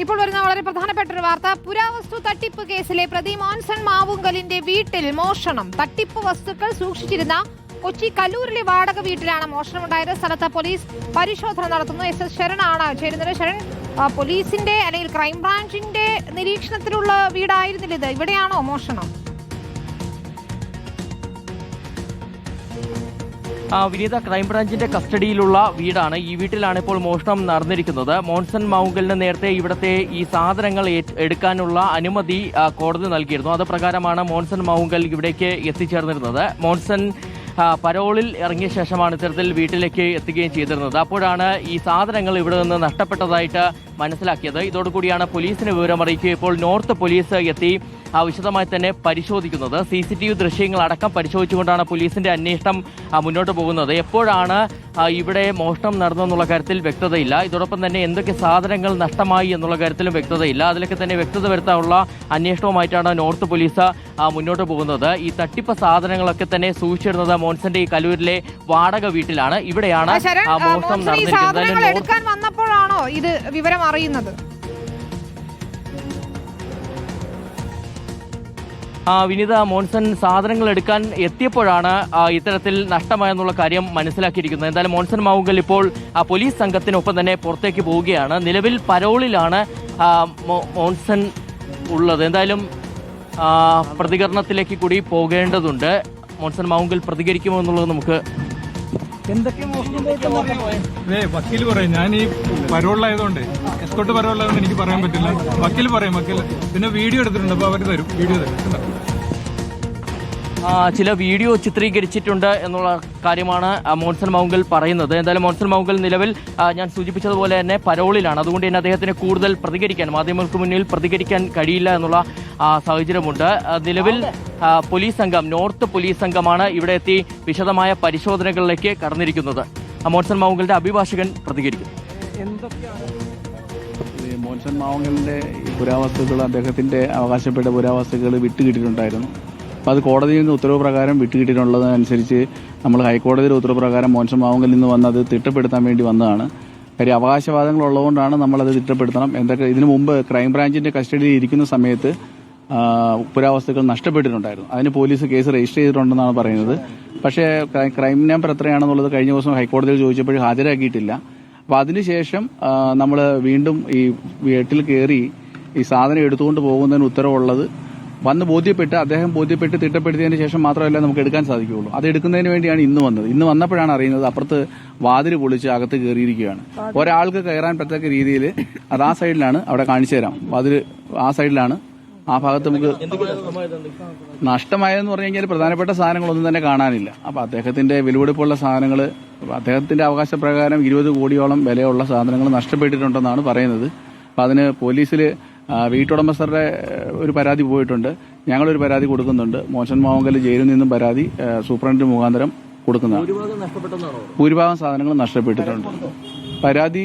ഇപ്പോൾ വരുന്ന വളരെ പ്രധാനപ്പെട്ട ഒരു വാർത്ത. പുരാവസ്തു തട്ടിപ്പ് കേസിലെ പ്രതി മോൻസൺ മാവുങ്കലിന്റെ വീട്ടിൽ മോഷണം. തട്ടിപ്പ് വസ്തുക്കൾ സൂക്ഷിച്ചിരുന്ന കൊച്ചി കല്ലൂരിലെ വാടക വീട്ടിലാണ് മോഷണമുണ്ടായത്. സ്ഥലത്ത് പോലീസ് പരിശോധന നടത്തുന്നു. SS ശരണാണ് ചേരുന്നത്. ശരൺ, പോലീസിന്റെ അല്ലെങ്കിൽ ക്രൈംബ്രാഞ്ചിന്റെ നിരീക്ഷണത്തിലുള്ള വീടായിരുന്നില്ല ഇത്? ഇവിടെയാണോ മോഷണം? വിനീത, ക്രൈംബ്രാഞ്ചിന്റെ കസ്റ്റഡിയിലുള്ള വീടാണ്. ഈ വീട്ടിലാണ് ഇപ്പോൾ മോഷണം നടന്നിരിക്കുന്നത്. മോൻസൺ മാവുങ്കലിന് നേരത്തെ ഇവിടുത്തെ ഈ സാധനങ്ങൾ എടുക്കാനുള്ള അനുമതി കോടതി നൽകിയിരുന്നു. അത് പ്രകാരമാണ് മോൻസൺ മാവുങ്കൽ ഇവിടേക്ക് എത്തിച്ചേർന്നിരുന്നത്. മോൻസൺ പരോളിൽ ഇറങ്ങിയ ശേഷമാണ് ഇത്തരത്തിൽ വീട്ടിലേക്ക് എത്തുകയും ചെയ്തിരുന്നത്. അപ്പോഴാണ് ഈ സാധനങ്ങൾ ഇവിടെ നിന്ന് നഷ്ടപ്പെട്ടതായിട്ട് മനസ്സിലാക്കിയത്. ഇതോടുകൂടിയാണ് പോലീസിന് വിവരമറിയിക്കുക. ഇപ്പോൾ നോർത്ത് പോലീസ് എത്തി വിശദമായി തന്നെ പരിശോധിക്കുന്നത്. CCTV ദൃശ്യങ്ങൾ അടക്കം പരിശോധിച്ചുകൊണ്ടാണ് പോലീസിന്റെ അന്വേഷണം മുന്നോട്ട് പോകുന്നത്. എപ്പോഴാണ് ഇവിടെ മോഷണം നടന്നെന്നുള്ള കാര്യത്തിൽ വ്യക്തതയില്ല. ഇതോടൊപ്പം തന്നെ എന്തൊക്കെ സാധനങ്ങൾ നഷ്ടമായി എന്നുള്ള കാര്യത്തിലും വ്യക്തതയില്ല. അതിലൊക്കെ തന്നെ വ്യക്തത വരുത്താനുള്ള അന്വേഷണവുമായിട്ടാണ് നോർത്ത് പോലീസ് മുന്നോട്ട് പോകുന്നത്. ഈ തട്ടിപ്പ് സാധനങ്ങളൊക്കെ തന്നെ സൂക്ഷിച്ചിരുന്നത് മോൻസന്റെ ഈ കലൂരിലെ വാടക വീട്ടിലാണ്. ഇവിടെയാണ് മോഷണം നടന്നിരിക്കുന്നത്. എടുക്കാൻ വന്നപ്പോഴാണോ ഇത് വിവരം അറിയുന്നത്? വിനീത, മോൻസൺ സാധനങ്ങൾ എടുക്കാൻ എത്തിയപ്പോഴാണ് ഇത്തരത്തിൽ നഷ്ടമായെന്നുള്ള കാര്യം മനസ്സിലാക്കിയിരിക്കുന്നത്. എന്തായാലും മോൻസൺ മാവുങ്കൽ ഇപ്പോൾ പോലീസ് സംഘത്തിനൊപ്പം തന്നെ പുറത്തേക്ക് പോവുകയാണ്. നിലവിൽ പരോളിലാണ് മോൻസൺ ഉള്ളത്. എന്തായാലും പ്രതികരണത്തിലേക്ക് കൂടി പോകേണ്ടതുണ്ട്. മോൻസൺ മാവുങ്കൽ പ്രതികരിക്കുമോ എന്നുള്ളത് നമുക്ക് വക്കീൽ പറയും. ഞാൻ ഈ പരോളിലായതുകൊണ്ട്, എസ്കോട്ട് പരോളിലായതുകൊണ്ട് എനിക്ക് പറയാൻ പറ്റില്ല. വക്കീൽ പറയും. വക്കീൽ പിന്നെ വീഡിയോ എടുത്തിട്ടുണ്ട്. അപ്പൊ അവർ തരും, വീഡിയോ തരും. ചില വീഡിയോ ചിത്രീകരിച്ചിട്ടുണ്ട് എന്നുള്ള കാര്യമാണ് മോൻസൺ മാവുങ്കൽ പറയുന്നത്. എന്തായാലും മോൻസൺ മാവുങ്കൽ നിലവിൽ ഞാൻ സൂചിപ്പിച്ചതുപോലെ തന്നെ പരോളിലാണ്. അതുകൊണ്ട് തന്നെ അദ്ദേഹത്തിന് കൂടുതൽ പ്രതികരിക്കാൻ, മാധ്യമങ്ങൾക്ക് മുന്നിൽ പ്രതികരിക്കാൻ കഴിയില്ല എന്നുള്ള സാഹചര്യമുണ്ട്. നിലവിൽ പോലീസ് സംഘം, നോർത്ത് പോലീസ് സംഘമാണ് ഇവിടെ എത്തി വിശദമായ പരിശോധനകളിലേക്ക് കടന്നിരിക്കുന്നത്. മോൻസൺ മാവുങ്കലിന്റെ അഭിഭാഷകൻ പ്രതികരിക്കും. മോൻസൺ മാവുങ്കലിന്റെ പുരാവസ്തുക്കൾ, അദ്ദേഹത്തിന്റെ അവകാശപ്പെട്ട പുരാവസ്തുക്കൾ വിട്ടുകിട്ടിയിട്ടുണ്ടായിരുന്നു. അപ്പോൾ അത് കോടതിയിൽ നിന്ന് ഉത്തരവ് പ്രകാരം വിട്ടുകിട്ടിയിട്ടുള്ളതനുസരിച്ച് നമ്മൾ ഹൈക്കോടതിയുടെ ഉത്തരവ് പ്രകാരം മോൻസൺ മാവുങ്കലിൽ നിന്ന് വന്നത് തിട്ടപ്പെടുത്താൻ വേണ്ടി വന്നതാണ്. കാര്യം അവകാശവാദങ്ങൾ ഉള്ളതുകൊണ്ടാണ് നമ്മളത് തിട്ടപ്പെടുത്തണം. എന്തൊക്കെ ഇതിനു മുമ്പ് ക്രൈംബ്രാഞ്ചിന്റെ കസ്റ്റഡിയിൽ ഇരിക്കുന്ന സമയത്ത് പുരാവസ്തുക്കൾ നഷ്ടപ്പെട്ടിട്ടുണ്ടായിരുന്നു. അതിന് പോലീസ് കേസ് രജിസ്റ്റർ ചെയ്തിട്ടുണ്ടെന്നാണ് പറയുന്നത്. പക്ഷേ ക്രൈം നമ്പർ എത്രയാണെന്നുള്ളത് കഴിഞ്ഞ ദിവസം ഹൈക്കോടതിയിൽ ചോദിച്ചപ്പോൾ ഹാജരാക്കിയിട്ടില്ല. അപ്പോൾ അതിനുശേഷം നമ്മൾ വീണ്ടും ഈ വീട്ടിൽ കയറി ഈ സാധനം എടുത്തുകൊണ്ട് പോകുന്നതിന് ഉത്തരവുള്ളത് വന്ന് ബോധ്യപ്പെട്ട്, അദ്ദേഹം ബോധ്യപ്പെട്ട് തിട്ടപ്പെടുത്തിയതിന് ശേഷം മാത്രമല്ല നമുക്ക് എടുക്കാൻ സാധിക്കുകയുള്ളൂ. അത് എടുക്കുന്നതിന് വേണ്ടിയാണ് ഇന്ന് വന്നത്. ഇന്ന് വന്നപ്പോഴാണ് അറിയുന്നത് അപ്പുറത്ത് വാതിൽ പൊളിച്ച് അകത്ത് കയറിയിരിക്കുകയാണ്. ഒരാൾക്ക് കയറാൻ പറ്റത്തക്ക രീതിയിൽ അത് ആ സൈഡിലാണ്. അവിടെ കാണിച്ചു തരാം. വാതിൽ ആ സൈഡിലാണ്. ആ ഭാഗത്ത് നമുക്ക് നഷ്ടമായതെന്ന് പറഞ്ഞു കഴിഞ്ഞാൽ പ്രധാനപ്പെട്ട സാധനങ്ങളൊന്നും തന്നെ കാണാനില്ല. അപ്പൊ അദ്ദേഹത്തിന്റെ വിലപിടിപ്പുള്ള സാധനങ്ങൾ, അദ്ദേഹത്തിന്റെ അവകാശപ്രകാരം 20 കോടിയോളം വിലയുള്ള സാധനങ്ങൾ നഷ്ടപ്പെട്ടിട്ടുണ്ടെന്നാണ് പറയുന്നത്. അപ്പൊ അതിന് പോലീസിൽ വീട്ടുടമസ്ഥരുടെ ഒരു പരാതി പോയിട്ടുണ്ട്. ഞങ്ങളൊരു പരാതി കൊടുക്കുന്നുണ്ട്. മോൻസൺ മാവുങ്കൽ ജയിലിൽ നിന്നും പരാതി സൂപ്രണ്ട് മുഖാന്തരം കൊടുക്കുന്നതാണ്. ഭൂരിഭാഗം സാധനങ്ങൾ നഷ്ടപ്പെട്ടിട്ടുണ്ട്. പരാതി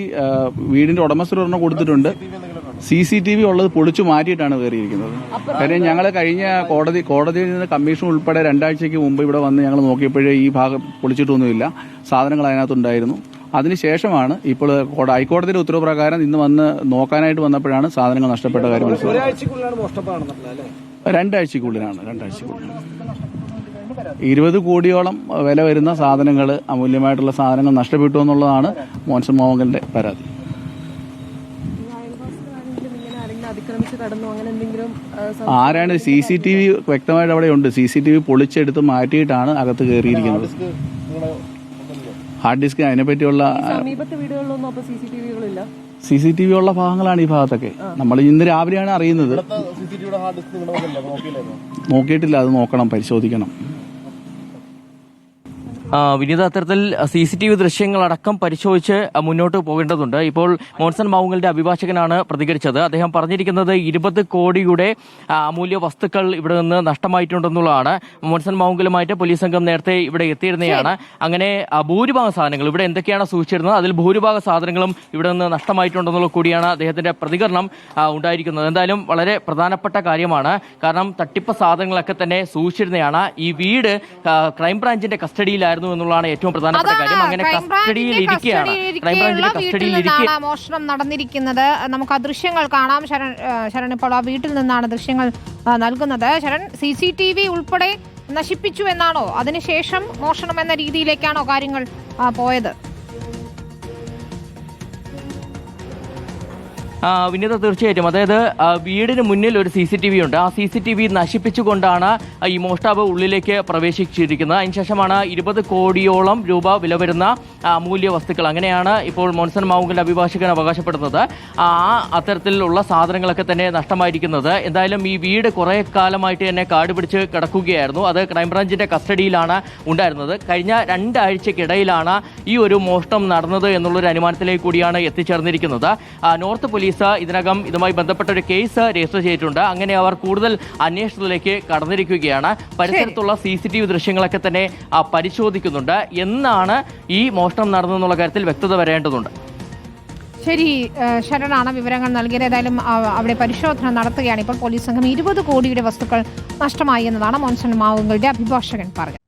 വീടിന്റെ ഉടമസ്ഥരൊരെണ്ണം കൊടുത്തിട്ടുണ്ട്. CCTV ഉള്ളത് പൊളിച്ചു മാറ്റിയിട്ടാണ് കയറിയിരിക്കുന്നത്. കാര്യം ഞങ്ങൾ കഴിഞ്ഞ കോടതിയിൽ നിന്ന് കമ്മീഷൻ ഉൾപ്പെടെ 2 ആഴ്ചയ്ക്ക് മുമ്പ് ഇവിടെ വന്ന് ഞങ്ങൾ നോക്കിയപ്പോഴേ ഈ ഭാഗം പൊളിച്ചിട്ടൊന്നുമില്ല. സാധനങ്ങൾ അതിനകത്തുണ്ടായിരുന്നു. അതിനുശേഷമാണ് ഇപ്പോൾ ഹൈക്കോടതിയുടെ ഉത്തരവ് പ്രകാരം ഇന്ന് വന്ന് നോക്കാനായിട്ട് വന്നപ്പോഴാണ് സാധനങ്ങൾ നഷ്ടപ്പെട്ട കാര്യം മനസ്സിലായത്. 2 ആഴ്ചക്കുള്ളിലാണ്. 20 കോടിയോളം വില വരുന്ന സാധനങ്ങൾ, അമൂല്യമായിട്ടുള്ള സാധനങ്ങൾ നഷ്ടപ്പെട്ടു എന്നുള്ളതാണ് മോൻസൺ മാവുങ്കലിന്റെ പരാതി. ആരാണ്? CCTV വ്യക്തമായിട്ട് അവിടെ ഉണ്ട്. CCTV പൊളിച്ചെടുത്ത് മാറ്റിയിട്ടാണ് അകത്ത് കയറിയിരിക്കുന്നത്. ഹാർഡ് ഡിസ്ക്, അതിനെപ്പറ്റിയുള്ള CCTV ഉള്ള ഭാഗങ്ങളാണ് ഈ ഭാഗത്തൊക്കെ. നമ്മൾ ഇന്ന് രാവിലെയാണ് അറിയുന്നത്. നോക്കിയിട്ടില്ല. അത് നോക്കണം, പരിശോധിക്കണം. വിനീത, അത്തരത്തിൽ CCTV ദൃശ്യങ്ങളടക്കം പരിശോധിച്ച് മുന്നോട്ട് പോകേണ്ടതുണ്ട്. ഇപ്പോൾ മോൻസൺ മാവുങ്കലിന്റെ അഭിഭാഷകനാണ് പ്രതികരിച്ചത്. അദ്ദേഹം പറഞ്ഞിരിക്കുന്നത് 20 കോടിയുടെ അമൂല്യ വസ്തുക്കൾ ഇവിടെ നിന്ന് നഷ്ടമായിട്ടുണ്ടെന്നുള്ളതാണ്. മോൻസൺ മാവുങ്കലുമായിട്ട് പോലീസ് സംഘം നേരത്തെ ഇവിടെ എത്തിയിരുന്നതാണ്. അങ്ങനെ ഭൂരിഭാഗം സാധനങ്ങൾ ഇവിടെ എന്തൊക്കെയാണ് സൂക്ഷിച്ചിരുന്നത്, അതിൽ ഭൂരിഭാഗ സാധനങ്ങളും ഇവിടെ നിന്ന് നഷ്ടമായിട്ടുണ്ടെന്നുള്ള കൂടിയാണ് അദ്ദേഹത്തിന്റെ പ്രതികരണം ഉണ്ടായിരിക്കുന്നത്. എന്തായാലും വളരെ പ്രധാനപ്പെട്ട കാര്യമാണ്. കാരണം തട്ടിപ്പ് സാധനങ്ങളൊക്കെ തന്നെ സൂക്ഷിച്ചിരുന്നതാണ്. ഈ വീട് ക്രൈംബ്രാഞ്ചിന്റെ കസ്റ്റഡിയിലായിരുന്നു ഉണ്ടായിരുന്നു എന്നുള്ളതാണ് ഏറ്റവും പ്രധാനപ്പെട്ട കാര്യം. അങ്ങനെ കസ്റ്റഡിയിൽ ഇരിക്കുകയാണ്, ക്രൈംബ്രാഞ്ചിന്റെ കസ്റ്റഡിയിൽ ഇരിക്കുക മോഷണം നടന്നിരിക്കുന്നത്. നമുക്ക് ആ ദൃശ്യങ്ങൾ കാണാം. ശരൺ ഇപ്പോൾ ആ വീട്ടിൽ നിന്നാണ് ദൃശ്യങ്ങൾ നൽകുന്നത്. ശരൺ, CCTV ഉൾപ്പെടെ നശിപ്പിച്ചു എന്നാണോ, അതിനുശേഷം മോഷണം എന്ന രീതിയിലേക്കാണോ കാര്യങ്ങൾ പോയത്? വിനീത, തീർച്ചയായിട്ടും. അതായത് വീടിന് മുന്നിൽ ഒരു CCTV ഉണ്ട്. ആ CCTV നശിപ്പിച്ചുകൊണ്ടാണ് ഈ മോഷ്ടാവ് ഉള്ളിലേക്ക് പ്രവേശിച്ചിരിക്കുന്നത്. അതിനുശേഷമാണ് 20 കോടിയോളം രൂപ വില വരുന്ന അമൂല്യ വസ്തുക്കൾ, അങ്ങനെയാണ് ഇപ്പോൾ മോൻസൺ മാവുങ്കലിന്റെ അഭിഭാഷകൻ അവകാശപ്പെടുന്നത്, അത്തരത്തിലുള്ള സാധനങ്ങളൊക്കെ തന്നെ നഷ്ടമായിരിക്കുന്നത്. എന്തായാലും ഈ വീട് കുറെ കാലമായിട്ട് തന്നെ കാട് പിടിച്ച് കിടക്കുകയായിരുന്നു. അത് ക്രൈംബ്രാഞ്ചിന്റെ കസ്റ്റഡിയിലാണ് ഉണ്ടായിരുന്നത്. കഴിഞ്ഞ 2 ആഴ്ചക്കിടയിലാണ് ഈ ഒരു മോഷണം നടന്നത് എന്നുള്ളൊരു അനുമാനത്തിലേക്ക് കൂടിയാണ് എത്തിച്ചേർന്നിരിക്കുന്നത്. നോർത്ത് പോലീസ് ഇതിനകം ഇതുമായി ബന്ധപ്പെട്ട ഒരു കേസ് രജിസ്റ്റർ ചെയ്തിട്ടുണ്ട്. അങ്ങനെ അവർ കൂടുതൽ അന്വേഷണത്തിലേക്ക് കടന്നിരിക്കുകയാണ്. പരിസരത്തുള്ള CCTV ദൃശ്യങ്ങളൊക്കെ തന്നെ പരിശോധിക്കുന്നുണ്ട്. എന്നാണ് ഈ മോഷണം നടന്നെന്നുള്ള കാര്യത്തിൽ വ്യക്തത വരേണ്ടതുണ്ട്. ശരി, ശരണാണ് വിവരങ്ങൾ നൽകിയത്. ഏതായാലും അവിടെ പരിശോധന നടത്തുകയാണ് ഇപ്പോൾ പോലീസ് സംഘം. 20 കോടിയുടെ വസ്തുക്കൾ നഷ്ടമായി എന്നതാണ് മോൻസൺ മാവുങ്കലിന്റെ അഭിഭാഷകൻ പറഞ്ഞത്.